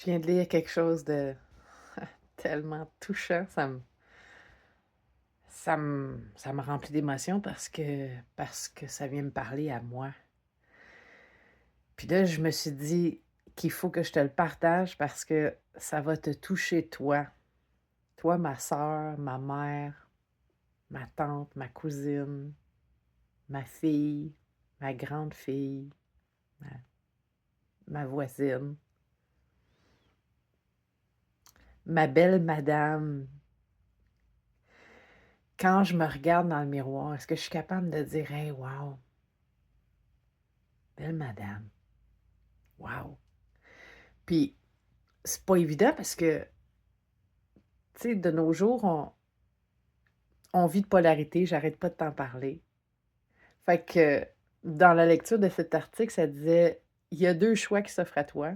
Je viens de lire quelque chose de tellement touchant, ça me remplit d'émotion parce que ça vient me parler à moi. Puis là, je me suis dit qu'il faut que je te le partage parce que ça va te toucher toi. Toi, ma sœur, ma mère, ma tante, ma cousine, ma fille, ma grande fille, ma ma voisine, ma belle madame. Quand je me regarde dans le miroir, est-ce que je suis capable de dire: «Hey, wow, belle madame, wow!» Puis c'est pas évident parce que, tu sais, de nos jours, on vit de polarité, j'arrête pas de t'en parler. Fait que dans la lecture de cet article, ça disait: «Il y a 2 choix qui s'offrent à toi.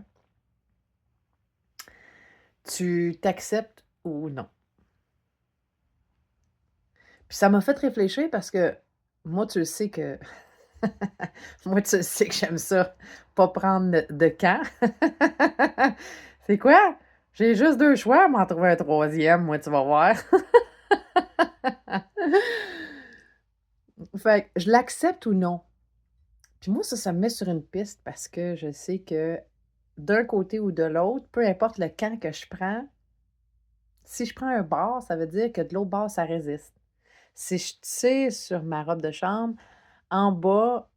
Tu t'acceptes ou non». Puis ça m'a fait réfléchir parce que moi, tu le sais que moi, tu le sais que j'aime ça, pas prendre de camp. C'est quoi? J'ai juste 2 choix, m'en trouver un troisième, moi, tu vas voir. Fait que je l'accepte ou non? Puis moi, ça me met sur une piste parce que je sais que d'un côté ou de l'autre, peu importe le camp que je prends, si je prends un bord, ça veut dire que de l'autre bord, ça résiste. Si je tire sur ma robe de chambre, en bas,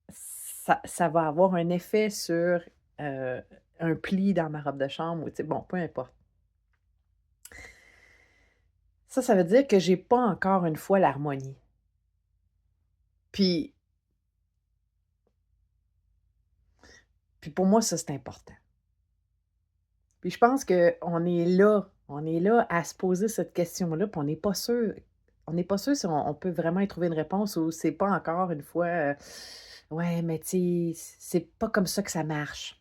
ça va avoir un effet sur, heu, un pli dans ma robe de chambre ou tu sais, bon, peu importe. Ça veut dire que j'ai pas encore une fois l'harmonie. Puis puis pour moi, ça, c'est important. Puis je pense qu'on est là à se poser cette question-là, puis on n'est pas sûr si on peut vraiment y trouver une réponse ou c'est pas encore une fois, «Ouais, mais tu sais, c'est pas comme ça que ça marche».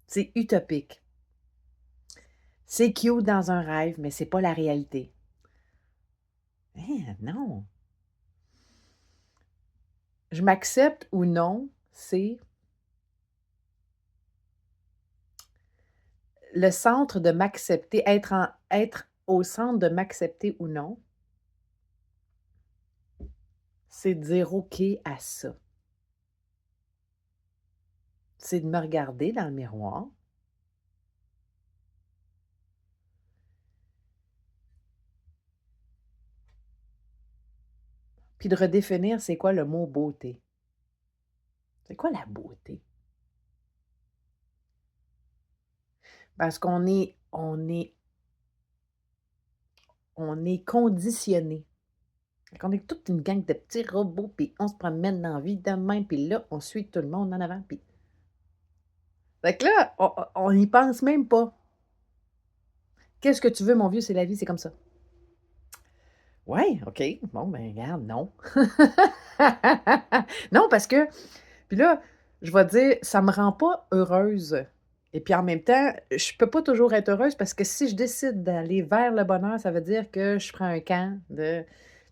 C'est utopique. C'est cute dans un rêve, mais c'est pas la réalité. Hein, non! Je m'accepte ou non, c'est le centre de m'accepter, être au centre de m'accepter ou non, c'est de dire OK à ça. C'est de me regarder dans le miroir, puis de redéfinir c'est quoi le mot beauté. C'est quoi la beauté? Parce qu'on est conditionné. Fait qu'on est toute une gang de petits robots, puis on se promène dans la vie de même, puis là, on suit tout le monde en avant, puis fait que là, on n'y pense même pas. «Qu'est-ce que tu veux mon vieux? C'est la vie, c'est comme ça». Ouais, OK. Bon, ben, regarde, non. Non, parce que puis là, je vais dire, ça me rend pas heureuse et puis en même temps, je peux pas toujours être heureuse parce que si je décide d'aller vers le bonheur, ça veut dire que je prends un camp de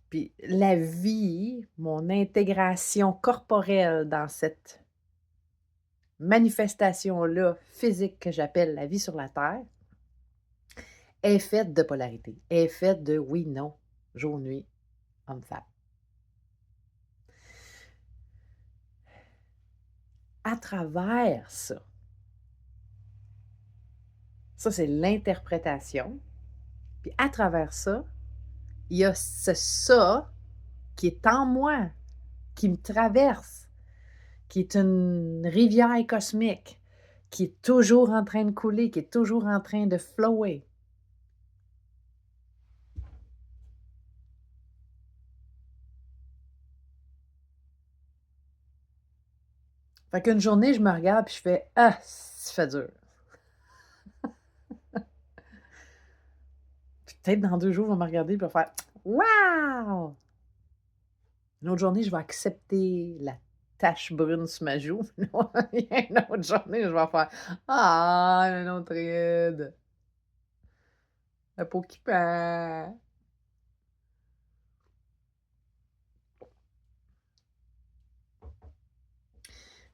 puis la vie, mon intégration corporelle dans cette manifestation-là physique que j'appelle la vie sur la terre, est faite de polarité, est faite de oui, non, jour, nuit, homme, femme. À travers ça c'est l'interprétation, puis à travers ça, il y a ce ça qui est en moi, qui me traverse, qui est une rivière cosmique, qui est toujours en train de couler, qui est toujours en train de flower. Fait qu'une journée, je me regarde puis je fais: «Ah, ça fait dur». Puis peut-être dans 2 jours, je vais me regarder puis je vais faire: «Wow!» Une autre journée, je vais accepter la tache brune sur ma joue. Une autre journée, je vais faire: «Ah, une autre ride, la peau qui pend».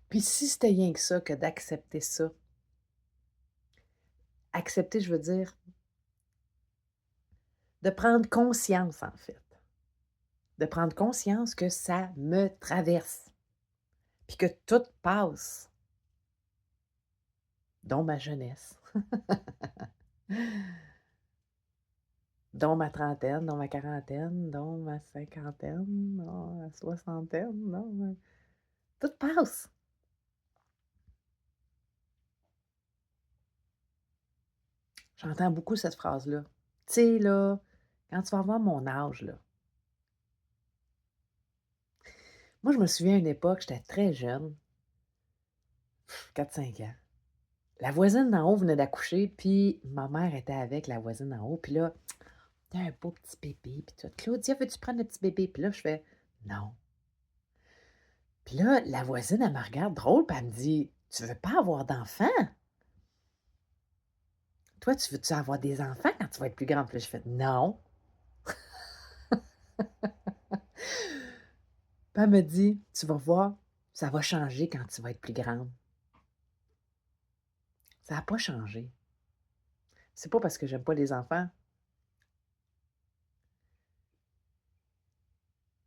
Puis si c'était rien que ça, que d'accepter ça, accepter, je veux dire, de prendre conscience, en fait. De prendre conscience que ça me traverse, puis que tout passe, dont ma jeunesse, dont ma trentaine, dont ma quarantaine, dont ma cinquantaine, dont ma soixantaine, dont tout passe. J'entends beaucoup cette phrase-là. Tu sais, là, quand tu vas avoir mon âge, là. Moi, je me souviens à une époque, j'étais très jeune, 4-5 ans. La voisine d'en haut venait d'accoucher, puis ma mère était avec la voisine d'en haut, puis là, t'as un beau petit bébé, puis tout. Claudia, veux-tu prendre le petit bébé? Puis là, je fais non. Puis là, la voisine, elle me regarde drôle, puis elle me dit, tu veux pas avoir d'enfant? Toi, tu veux-tu avoir des enfants quand tu vas être plus grande? Puis là, je fais non. Puis elle me dit, tu vas voir, ça va changer quand tu vas être plus grande. Ça n'a pas changé. C'est pas parce que j'aime pas les enfants.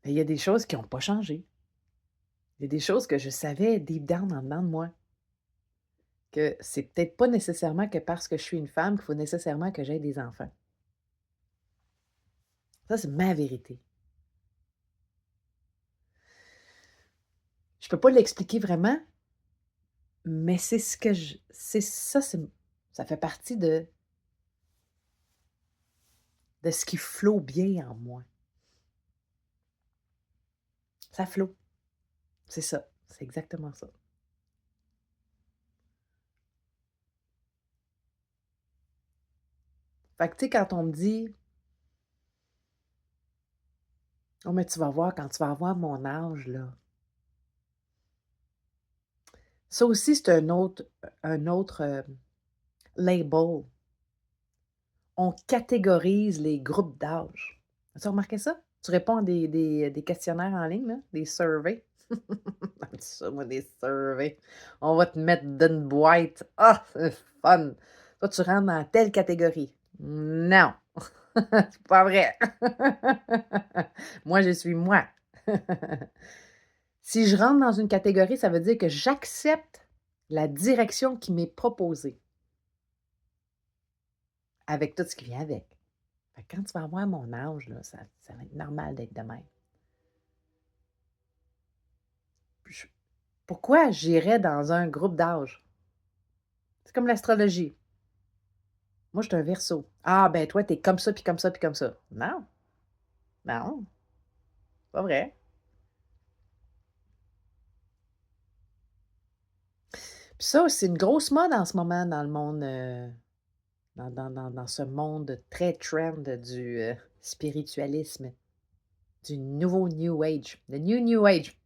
Mais il y a des choses qui n'ont pas changé. Il y a des choses que je savais deep down en dedans de moi. Que c'est peut-être pas nécessairement que parce que je suis une femme qu'il faut nécessairement que j'aie des enfants. Ça, c'est ma vérité. Je peux pas l'expliquer vraiment, mais c'est ce que je ça fait partie de ce qui flot bien en moi. Ça flot. C'est ça. C'est exactement ça. Fait que, tu sais, quand on me dit: «Oh, mais tu vas voir quand tu vas avoir mon âge, là». Ça aussi, c'est un autre label. On catégorise les groupes d'âge. As-tu remarqué ça? Tu réponds à des questionnaires en ligne, là, des surveys. J'aime ça, moi, des surveys. On va te mettre dans une boîte. Ah, c'est fun! Toi, tu rentres dans telle catégorie. Non! C'est pas vrai! Moi, je suis moi. Si je rentre dans une catégorie, ça veut dire que j'accepte la direction qui m'est proposée, avec tout ce qui vient avec. Fait que quand tu vas avoir mon âge, là, ça va être normal d'être de même. Je Pourquoi j'irais dans un groupe d'âge? C'est comme l'astrologie. Moi, je suis un Verseau. Ah, ben toi, t'es comme ça, puis comme ça, puis comme ça. Non, non, pas vrai. Puis ça, c'est une grosse mode en ce moment dans le monde, dans ce monde très trend du spiritualisme, du nouveau New Age, le New Age.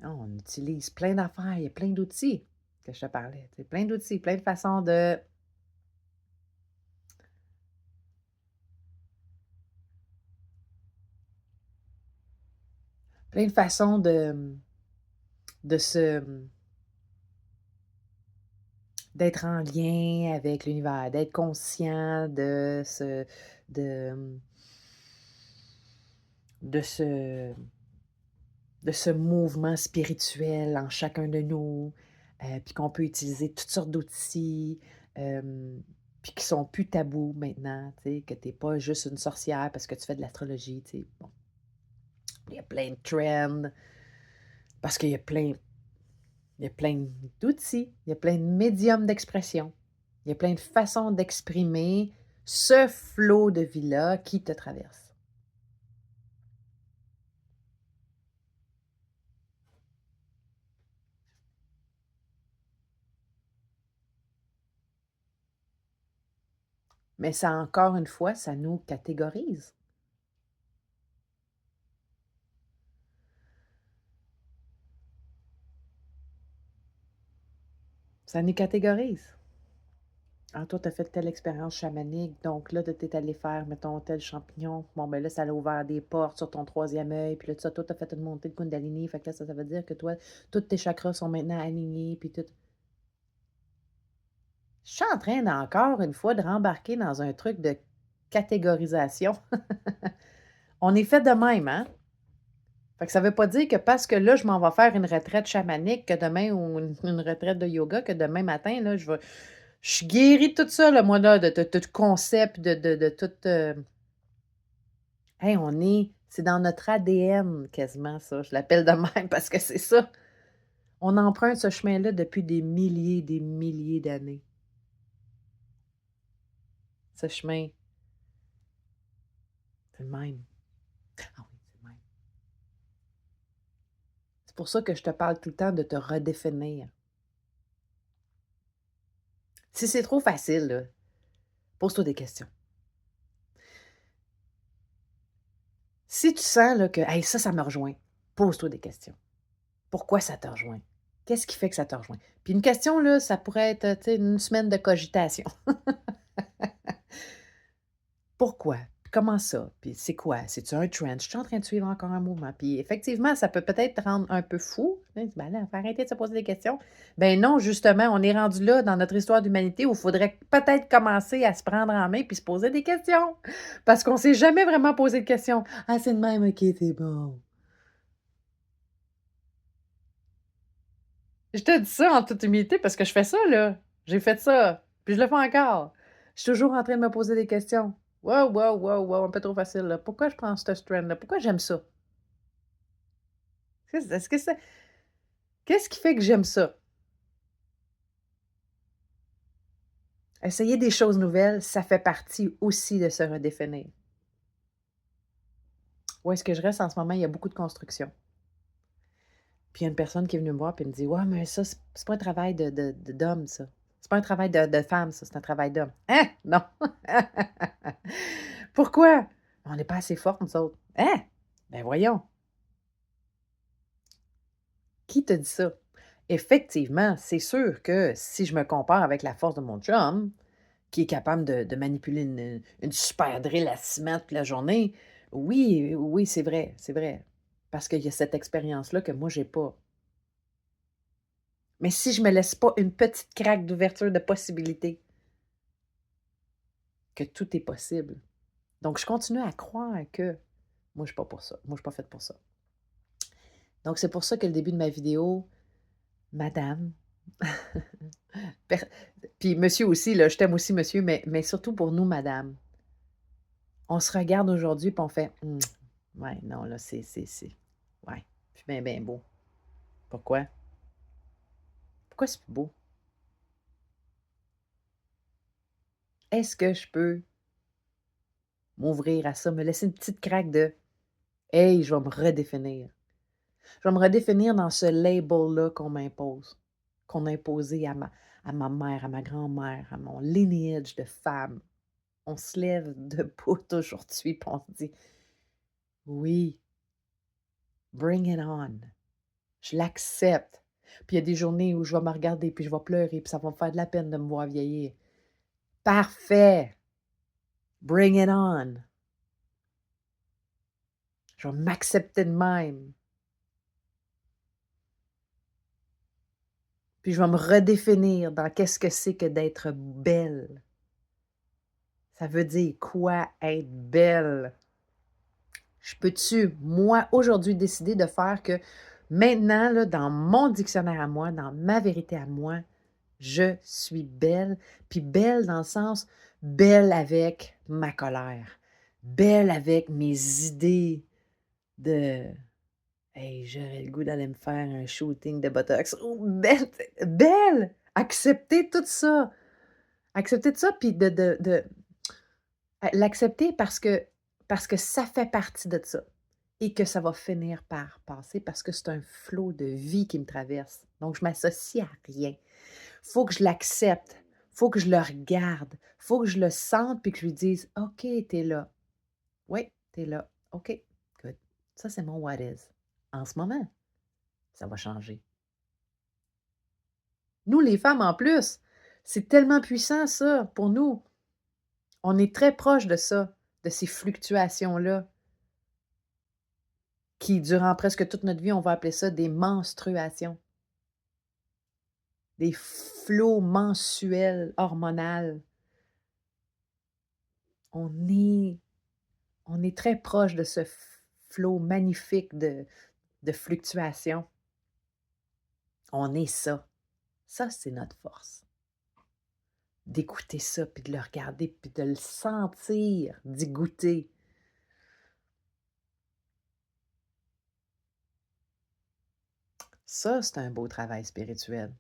On utilise plein d'affaires, il y a plein d'outils que je te parlais. C'est plein d'outils, plein de façons de se d'être en lien avec l'univers, d'être conscient de, de ce de ce mouvement spirituel en chacun de nous, puis qu'on peut utiliser toutes sortes d'outils, puis qui sont plus tabous maintenant, tu sais, que tu es pas juste une sorcière parce que tu fais de l'astrologie, tu sais. Bon, il y a plein de trends, parce il y a plein d'outils, il y a plein de médiums d'expression, il y a plein de façons d'exprimer ce flot de vie-là qui te traverse. Mais ça, encore une fois, ça nous catégorise. Ça nous catégorise. Ah, toi, tu as fait telle expérience chamanique, donc là, tu es allé faire, mettons, tel champignon. Bon, ben là, ça a ouvert des portes sur ton troisième œil. Puis là, ça, toi, tu as fait une montée de Kundalini. Fait que là, ça veut dire que toi, tous tes chakras sont maintenant alignés. Puis tout. Je suis en train d'encore une fois de rembarquer dans un truc de catégorisation. On est fait de même, hein? Fait que ça veut pas dire que parce que là, je m'en vais faire une retraite chamanique que demain ou une retraite de yoga, que demain matin, là, je suis guérie de tout ça, là, moi, là, de tout concept, de tout. Hey, c'est dans notre ADN quasiment, ça. Je l'appelle de même parce que c'est ça. On emprunte ce chemin-là depuis des milliers d'années. Ce chemin, c'est le même. Ah oui, c'est le même. C'est pour ça que je te parle tout le temps de te redéfinir. Si c'est trop facile, là, pose-toi des questions. Si tu sens là, que hey, ça me rejoint, pose-toi des questions. Pourquoi ça te rejoint? Qu'est-ce qui fait que ça te rejoint? Puis une question, là, ça pourrait être tu sais, une semaine de cogitation. Pourquoi? Puis comment ça? Puis c'est quoi? C'est-tu un trend? Je suis en train de suivre encore un mouvement? Puis effectivement, ça peut peut-être te rendre un peu fou. Tu dis, ben là, faut arrêter de se poser des questions. Ben non, justement, on est rendu là dans notre histoire d'humanité où il faudrait peut-être commencer à se prendre en main puis se poser des questions. Parce qu'on ne s'est jamais vraiment posé de questions. Ah, c'est de même, ok, c'est bon. Je te dis ça en toute humilité parce que je fais ça, là. J'ai fait ça. Puis je le fais encore. Je suis toujours en train de me poser des questions. Wow, wow, wow, wow, un peu trop facile, là. Pourquoi je prends ce trend-là? Pourquoi j'aime ça? Est-ce que c'est. Qu'est-ce qui fait que j'aime ça? Essayer des choses nouvelles, ça fait partie aussi de se redéfinir. Où est-ce que je reste en ce moment? Il y a beaucoup de construction. Puis il y a une personne qui est venue me voir et me dit: Ouais, mais ça, c'est pas un travail d'homme, ça. C'est pas un travail de femme, ça, c'est un travail d'homme. Hein? Non. Pourquoi? On n'est pas assez fortes, nous autres. Hein? Ben voyons. Qui te dit ça? Effectivement, c'est sûr que si je me compare avec la force de mon chum, qui est capable de manipuler une super drill à ciment toute la journée, oui, oui, c'est vrai, c'est vrai. Parce qu'il y a cette expérience-là que moi, j'ai pas. Mais si je me laisse pas une petite craque d'ouverture de possibilité, que tout est possible. Donc, je continue à croire que moi, je suis pas pour ça. Moi, je suis pas faite pour ça. Donc, c'est pour ça que le début de ma vidéo, madame, per- puis monsieur aussi, là, je t'aime aussi, monsieur, mais surtout pour nous, madame. On se regarde aujourd'hui puis on fait ouais, non, là, ouais, puis bien, bien beau. Pourquoi? Pourquoi c'est plus beau? Est-ce que je peux m'ouvrir à ça, me laisser une petite craque de hey, je vais me redéfinir. Je vais me redéfinir dans ce label-là qu'on m'impose, qu'on a imposé à ma mère, à ma grand-mère, à mon lineage de femme. On se lève debout aujourd'hui, puis on se dit oui, bring it on. Je l'accepte. Puis il y a des journées où je vais me regarder, puis je vais pleurer, puis ça va me faire de la peine de me voir vieillir. Parfait! Bring it on! Je vais m'accepter de même. Puis je vais me redéfinir dans qu'est-ce que c'est que d'être belle. Ça veut dire quoi être belle? Je peux-tu, moi, aujourd'hui, décider de faire que maintenant, là, dans mon dictionnaire à moi, dans ma vérité à moi, je suis belle, puis belle dans le sens belle avec ma colère, belle avec mes idées de hey, j'aurais le goût d'aller me faire un shooting de botox. Oh, belle, belle, accepter tout ça, puis l'accepter parce que ça fait partie de ça et que ça va finir par passer parce que c'est un flot de vie qui me traverse. Donc, je m'associe à rien. Faut que je l'accepte. Faut que je le regarde. Faut que je le sente puis que je lui dise OK, t'es là. Oui, t'es là. OK, good. Ça, c'est mon what is. En ce moment, ça va changer. Nous, les femmes, en plus, C'est tellement puissant ça, pour nous. On est très proche de ça, de ces fluctuations-là qui, durant presque toute notre vie, on va appeler ça des menstruations, des flots mensuels hormonales. On est on est très proche de ce flot magnifique de fluctuations. On est ça. Ça, c'est notre force. D'écouter ça, puis de le regarder, puis de le sentir, d'y goûter. Ça, c'est un beau travail spirituel.